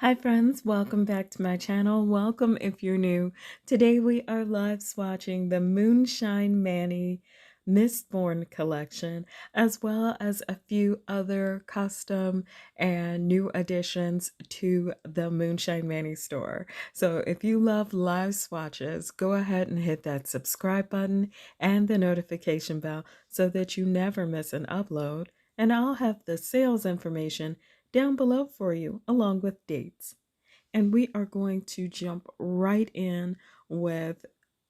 Hi friends, welcome back to my channel. Welcome if you're new. Today we are live swatching the Moonshine Manny Mistborn Collection, as well as a few other custom and new additions to the Moonshine Manny store. So if you love live swatches, go ahead and hit that subscribe button and the notification bell so that you never miss an upload. And I'll have the sales information down below for you, along with dates. And we are going to jump right in with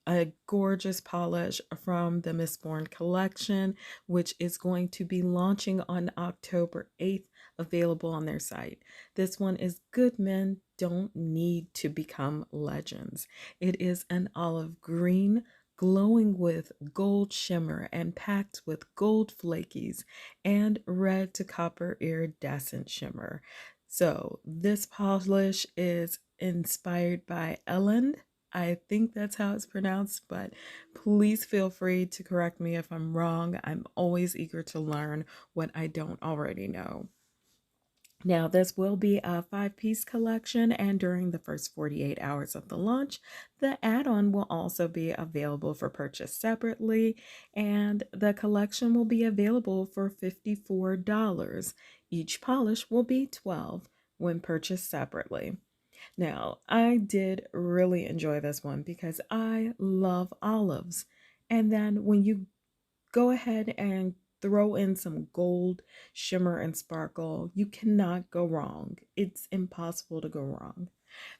a gorgeous polish from the Mistborn Collection, which is going to be launching on October 8th, available on their site. This one is Good Men Don't Need to Become Legends. It is an olive green, glowing with gold shimmer and packed with gold flakies and red to copper iridescent shimmer. So this polish is inspired by Ellen. I think that's how it's pronounced, but please feel free to correct me if I'm wrong. I'm always eager to learn what I don't already know. Now, this will be a 5-piece collection, and during the first 48 hours of the launch, the add-on will also be available for purchase separately, and the collection will be available for $54. Each polish will be $12 when purchased separately. Now, I did really enjoy this one because I love olives. And then when you go ahead and throw in some gold shimmer and sparkle, you cannot go wrong. It's impossible to go wrong.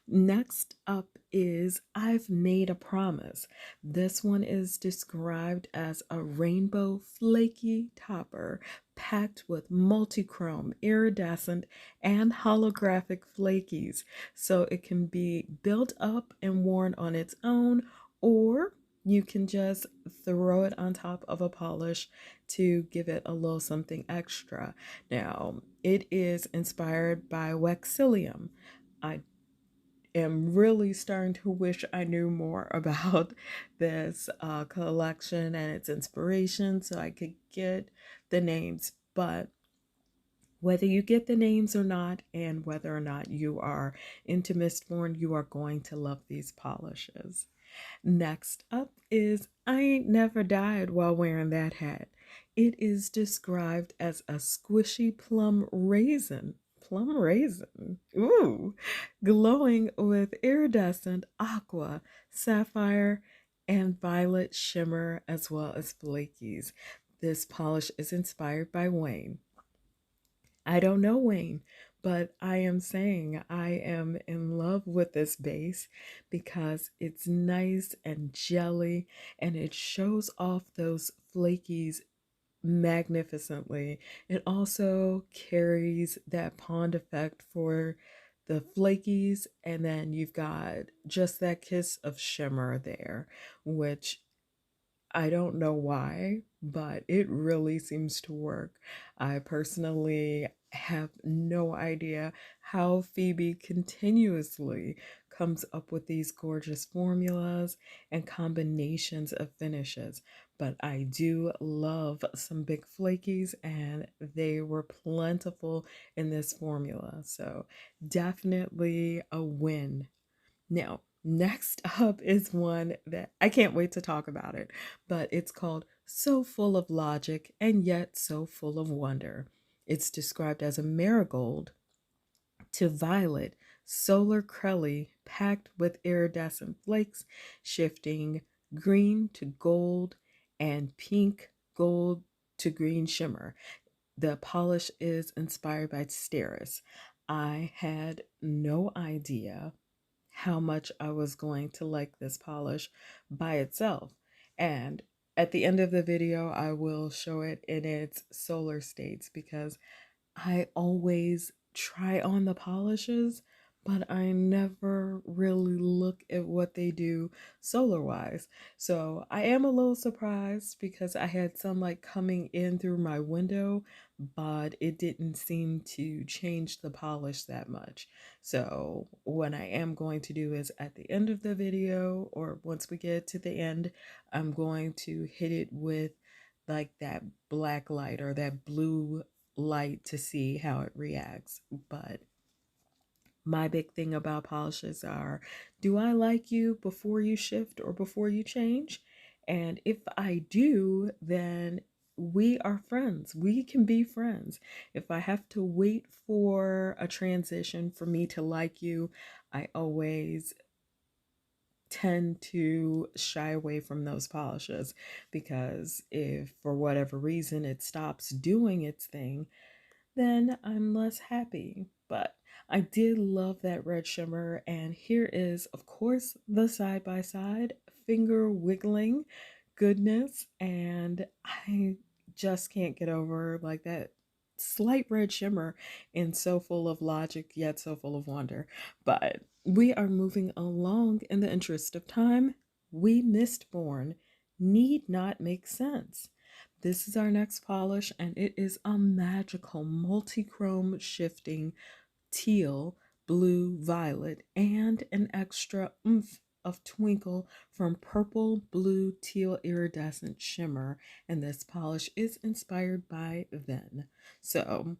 Next up is I've Made a Promise. This one is described as a rainbow flaky topper packed with multichrome, iridescent, and holographic flakies. So it can be built up and worn on its own, or you can just throw it on top of a polish to give it a little something extra. Now, it is inspired by Waxilium. I am really starting to wish I knew more about this collection and its inspiration so I could get the names. But whether you get the names or not, and whether or not you are into Mistborn, you are going to love these polishes. Next up is I Ain't Never Died While Wearing That Hat. It is described as a squishy plum raisin. Plum raisin. Ooh. Glowing with iridescent aqua, sapphire, and violet shimmer, as well as flakies. This polish is inspired by Wayne. I don't know Wayne, but I am saying I am in love with this base because it's nice and jelly and it shows off those flakies magnificently. It also carries that pond effect for the flakies, and then you've got just that kiss of shimmer there, which I don't know why, but it really seems to work. I personally have no idea how Phoebe continuously comes up with these gorgeous formulas and combinations of finishes. But I do love some big flakies, and they were plentiful in this formula. So definitely a win. Now, next up is one that I can't wait to talk about it, but it's called So Full of Logic and Yet So Full of Wonder. It's described as a marigold to violet solar crelly packed with iridescent flakes, shifting green to gold and pink gold to green shimmer. The polish is inspired by Steris. I had no idea how much I was going to like this polish by itself. And at the end of the video, I will show it in its solar states because I always try on the polishes, but I never really look at what they do solar wise. So I am a little surprised because I had some like coming in through my window, but it didn't seem to change the polish that much. So what I am going to do is at the end of the video, or once we get to the end, I'm going to hit it with like that black light or that blue light to see how it reacts. But My big thing about polishes are, do I like you before you shift or before you change? And if I do, then we are friends. We can be friends. If I have to wait for a transition for me to like you, I always tend to shy away from those polishes, because if for whatever reason it stops doing its thing, then I'm less happy. But I did love that red shimmer, and here is, of course, the side by side finger wiggling goodness, and I just can't get over like that slight red shimmer and so full of logic yet so full of wonder. But we are moving along in the interest of time. We Mistborn need not make sense. This is our next polish, and it is a magical multi-chrome shifting teal, blue, violet, and an extra oomph of twinkle from purple, blue, teal iridescent shimmer. And this polish is inspired by Ven. So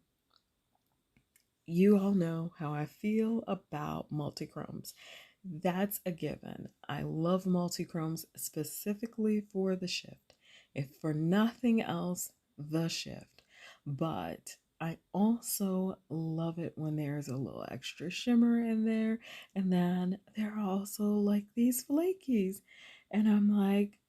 you all know how I feel about multichromes. That's a given. I love multichromes specifically for the shift. If for nothing else, the shift. But I also love it when there's a little extra shimmer in there. And then there are also like these flakies. And I'm like,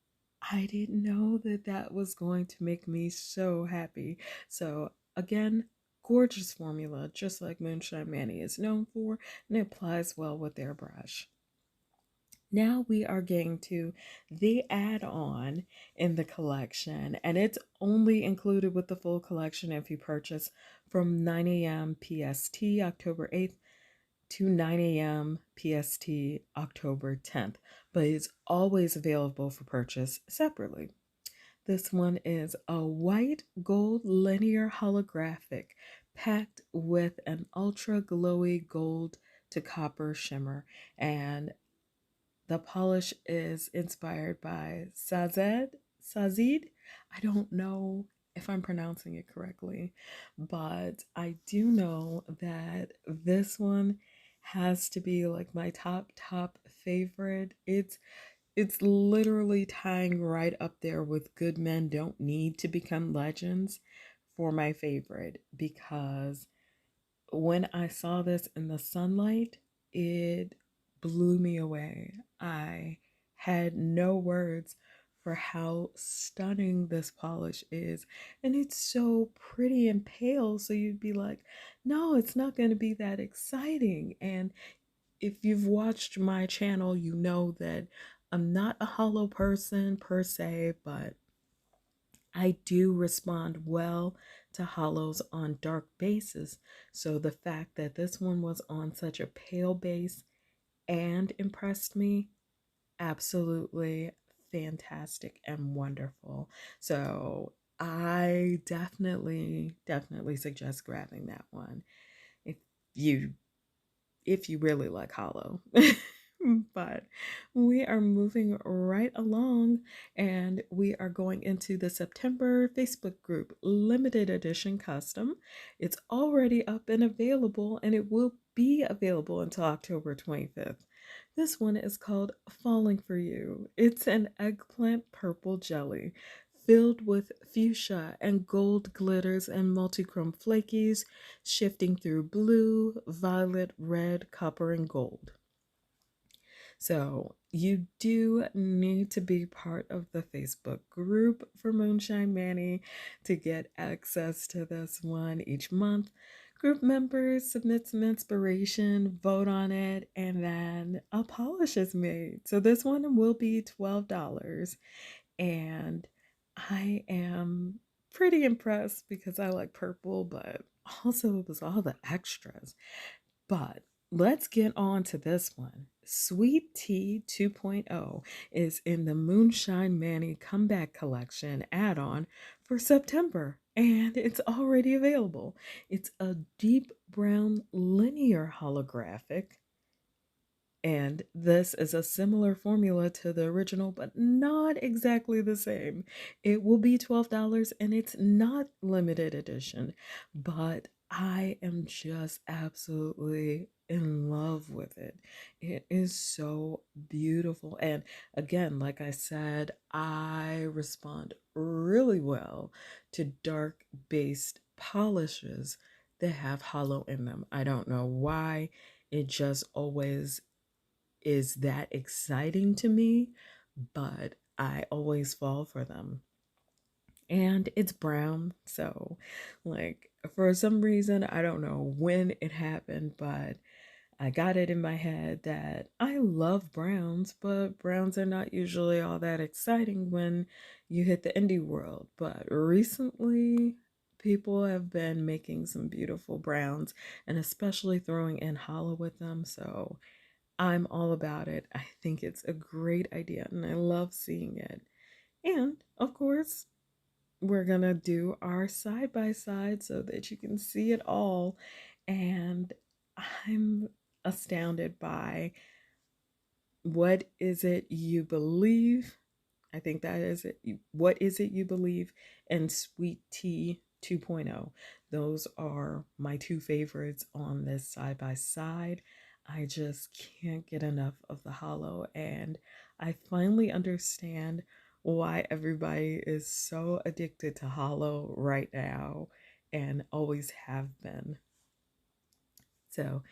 I didn't know that that was going to make me so happy. So again, gorgeous formula, just like Moonshine Manny is known for, and it applies well with their brush. Now we are getting to the add-on in the collection, and it's only included with the full collection if you purchase from 9 a.m. PST October 8th to 9 a.m. PST October 10th, but it's always available for purchase separately. This one is a white gold linear holographic packed with an ultra glowy gold to copper shimmer, and the polish is inspired by Sazid. I don't know if I'm pronouncing it correctly, but I do know that this one has to be like my top favorite. It's literally tying right up there with Good Men Don't Need to Become Legends for my favorite, because when I saw this in the sunlight, it blew me away. I had no words for how stunning this polish is. And it's so pretty and pale, so you'd be like, no, it's not going to be that exciting. And if you've watched my channel, you know that I'm not a hollow person per se, but I do respond well to hollows on dark bases. So the fact that this one was on such a pale base and impressed me, absolutely fantastic and wonderful. So I definitely suggest grabbing that one if you really like hollow. But we are moving right along, and we are going into the September Facebook group limited edition custom. It's already up and available, and it will be available until October 25th. This one is called Falling for You. It's an eggplant purple jelly filled with fuchsia and gold glitters and multichrome flakies, shifting through blue, violet, red, copper, and gold. So you do need to be part of the Facebook group for Moonshine Manny to get access to this one each month. Group members submit some inspiration, vote on it, and then a polish is made. So this one will be $12. And I am pretty impressed because I like purple, but also it was all the extras. But let's get on to this one. Sweet Tea 2.0 is in the Moonshine Manny Comeback Collection add-on for September, and it's already available. It's a deep brown linear holographic, and this is a similar formula to the original, but not exactly the same. It will be $12 and it's not limited edition, but I am just absolutely in love with it. It is so beautiful. And again, like I said, I respond really well to dark based polishes that have hollow in them. I don't know why. It just always is that exciting to me, but I always fall for them. And it's brown, so like for some reason, I don't know when it happened, but I got it in my head that I love browns, but browns are not usually all that exciting when you hit the indie world. But recently, people have been making some beautiful browns and especially throwing in hollow with them. So I'm all about it. I think it's a great idea and I love seeing it. And of course, we're gonna do our side by side so that you can see it all. And I'm astounded by What Is It You Believe? I think that is it. What Is It You Believe? And Sweet Tea 2.0. Those are my two favorites on this side by side. I just can't get enough of the hollow, and I finally understand why everybody is so addicted to hollow right now and always have been. So,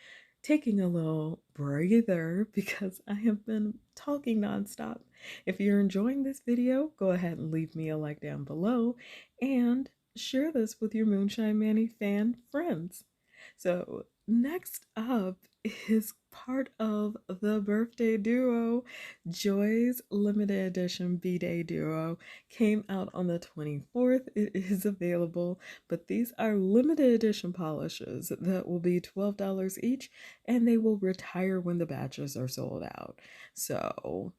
taking a little breather because I have been talking nonstop. If you're enjoying this video, go ahead and leave me a like down below and share this with your Moonshine Manny fan friends. So, next up is part of the birthday duo. Joy's limited edition BDay Duo came out on the 24th. It is available, but these are limited edition polishes that will be $12 each, and they will retire when the batches are sold out. So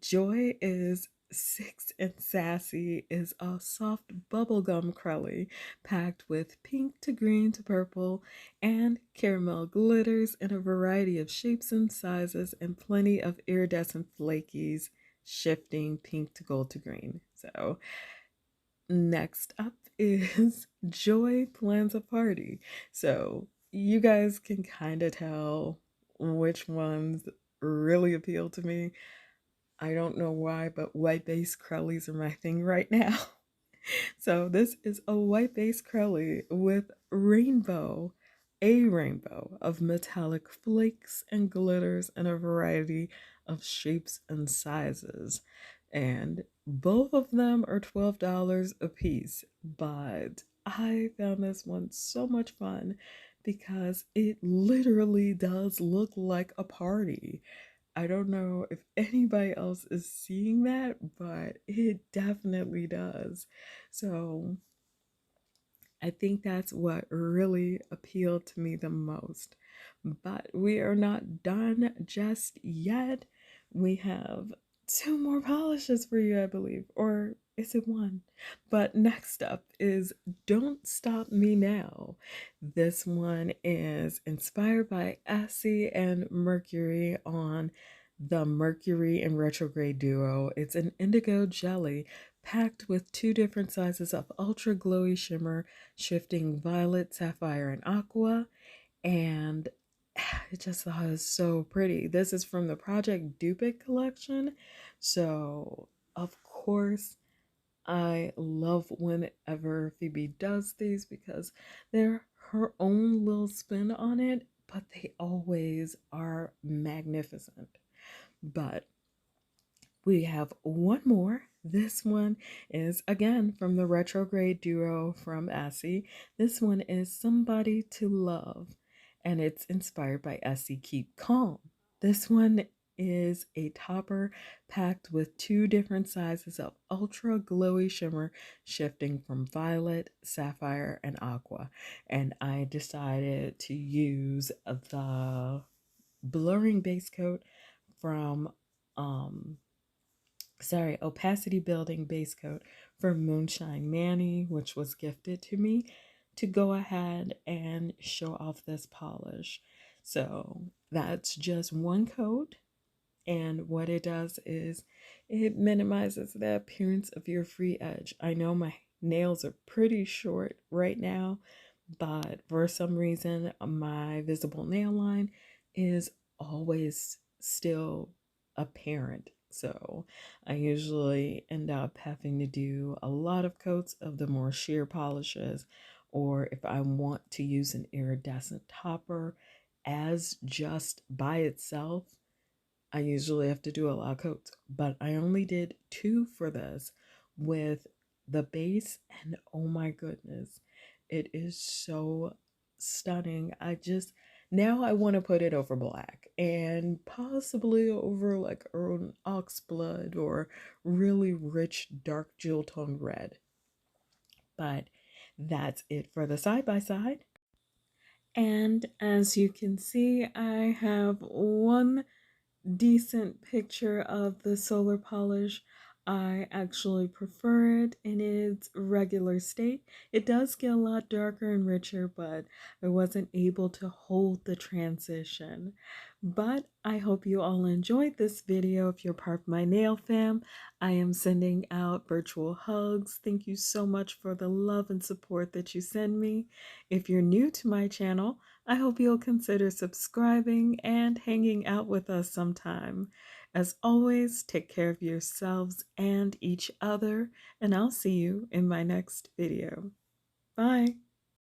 Joy is Six and Sassy is a soft bubblegum crelly packed with pink to green to purple and caramel glitters in a variety of shapes and sizes and plenty of iridescent flakies shifting pink to gold to green. So next up is Joy Plans a Party. So you guys can kind of tell which ones really appeal to me. I don't know why, but white base crellies are my thing right now. So this is a white base crelly with a rainbow of metallic flakes and glitters in a variety of shapes and sizes. And both of them are $12 a piece, but I found this one so much fun because it literally does look like a party. I don't know if anybody else is seeing that, but it definitely does. So I think that's what really appealed to me the most. But we are not done just yet. We have two more polishes for you, I believe. Or is it one? But next up is Don't Stop Me Now. This one is inspired by Assy and Mercury on the Mercury and Retrograde Duo. It's an indigo jelly packed with two different sizes of ultra glowy shimmer, shifting violet, sapphire, and aqua. And it just was so pretty. This is from the Project Dupe collection. So, of course, I love whenever Phoebe does these because they're her own little spin on it, but they always are magnificent. But we have one more. This one is again from the Retrograde Duo from Assy. This one is Somebody to Love, and it's inspired by Assy Keep Calm. This one is a topper packed with two different sizes of ultra glowy shimmer, shifting from violet, sapphire, and aqua. And I decided to use the blurring base coat from opacity building base coat from Moonshine Manny, which was gifted to me, to go ahead and show off this polish. So that's just one coat, and what it does is it minimizes the appearance of your free edge. I know my nails are pretty short right now, but for some reason my visible nail line is always still apparent. So I usually end up having to do a lot of coats of the more sheer polishes, or if I want to use an iridescent topper as just by itself, I usually have to do a lot of coats. But I only did 2 for this with the base, and oh my goodness, it is so stunning. Now I want to put it over black and possibly over like an oxblood or really rich dark jewel tone red. But that's it for the side by side. And as you can see, I have one decent picture of the solar polish. I actually prefer it in its regular state. It does get a lot darker and richer, but I wasn't able to hold the transition. But I hope you all enjoyed this video. If you're part of my nail fam, I am sending out virtual hugs. Thank you so much for the love and support that you send me. If you're new to my channel, I hope you'll consider subscribing and hanging out with us sometime. As always, take care of yourselves and each other, and I'll see you in my next video. Bye.